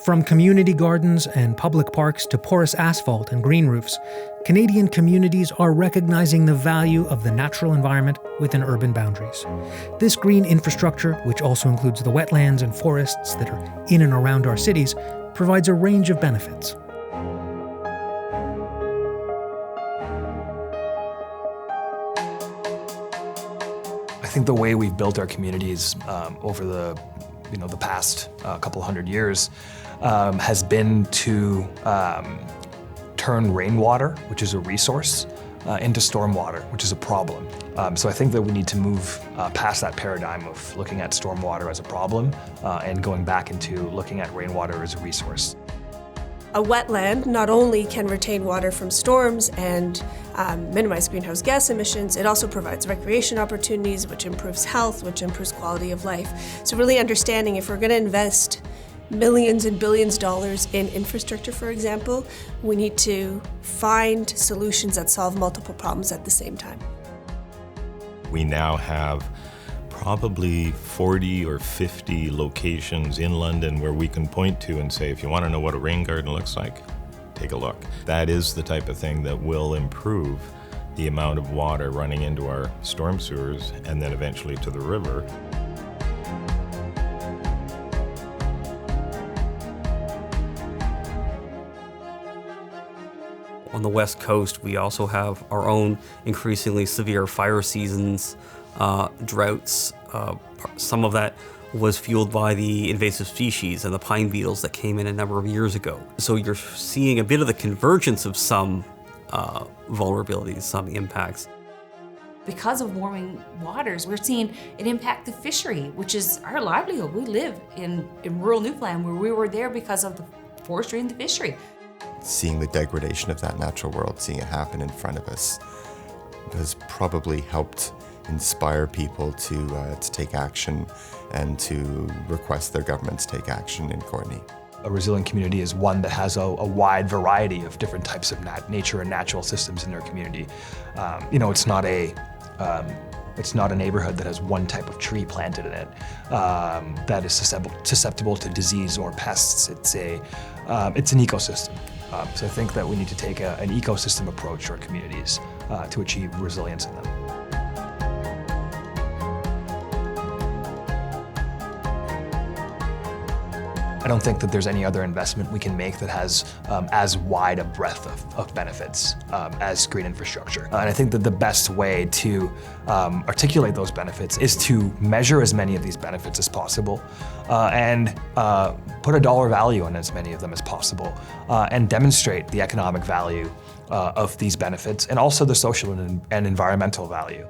From community gardens and public parks to porous asphalt and green roofs, Canadian communities are recognizing the value of the natural environment within urban boundaries. This green infrastructure, which also includes the wetlands and forests that are in and around our cities, provides a range of benefits. I think the way we've built our communities over the past couple hundred years has been to turn rainwater, which is a resource, into stormwater, which is a problem. So I think that we need to move past that paradigm of looking at stormwater as a problem and going back into looking at rainwater as a resource. A wetland not only can retain water from storms and minimize greenhouse gas emissions, it also provides recreation opportunities, which improves health, which improves quality of life. So really understanding if we're going to invest millions and billions of dollars in infrastructure, for example, we need to find solutions that solve multiple problems at the same time. We now have probably 40 or 50 locations in London where we can point to and say, if you want to know what a rain garden looks like, take a look. That is the type of thing that will improve the amount of water running into our storm sewers and then eventually to the river. On the West Coast, we also have our own increasingly severe fire seasons, droughts. Some of that was fueled by the invasive species and the pine beetles that came in a number of years ago. So you're seeing a bit of the convergence of some vulnerabilities, some impacts. Because of warming waters, we're seeing it impact the fishery, which is our livelihood. We live in rural Newfoundland where we were there because of the forestry and the fishery. Seeing the degradation of that natural world, seeing it happen in front of us, has probably helped inspire people to take action and to request their governments take action in Courtenay. A resilient community is one that has a wide variety of different types of nature and natural systems in their community. It's not a neighborhood that has one type of tree planted in it that is susceptible to disease or pests. It's an ecosystem. So I think that we need to take an ecosystem approach to our communities to achieve resilience in them. I don't think that there's any other investment we can make that has as wide a breadth of benefits as green infrastructure. And I think that the best way to articulate those benefits is to measure as many of these benefits as possible and put a dollar value on as many of them as possible and demonstrate the economic value of these benefits and also the social and environmental value.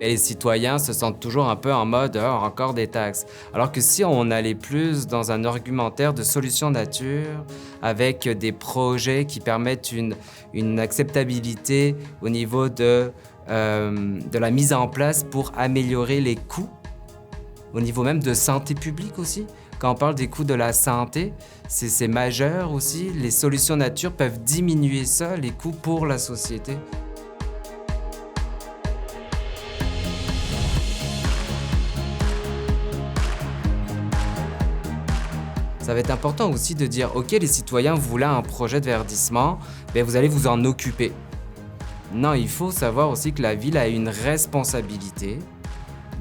Et les citoyens se sentent toujours un peu en mode « encore des taxes ». Alors que si on allait plus dans un argumentaire de solutions nature avec des projets qui permettent une acceptabilité au niveau de la mise en place pour améliorer les coûts, au niveau même de santé publique aussi. Quand on parle des coûts de la santé, c'est majeur aussi. Les solutions nature peuvent diminuer ça, les coûts pour la société. Ça va être important aussi de dire, OK, les citoyens, vous voulez un projet de verdissement, vous allez vous en occuper. Non, il faut savoir aussi que la ville a une responsabilité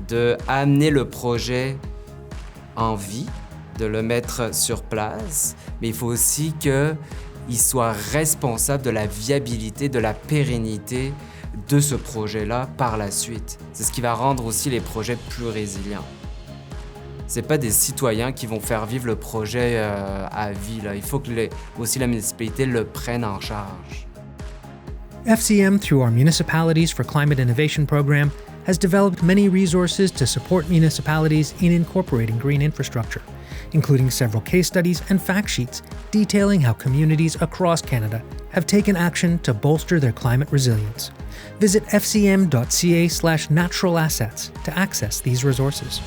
d'amener le projet en vie, de le mettre sur place, mais il faut aussi qu'il soit responsable de la viabilité, de la pérennité de ce projet-là par la suite. C'est ce qui va rendre aussi les projets plus résilients. C'est pas des citoyens qui vont faire vivre le projet à vie. Là. Il faut que aussi la municipalité le prenne en charge. FCM, through our Municipalities for Climate Innovation program, has developed many resources to support municipalities in incorporating green infrastructure, including several case studies and fact sheets detailing how communities across Canada have taken action to bolster their climate resilience. Visit fcm.ca/naturalassets to access these resources.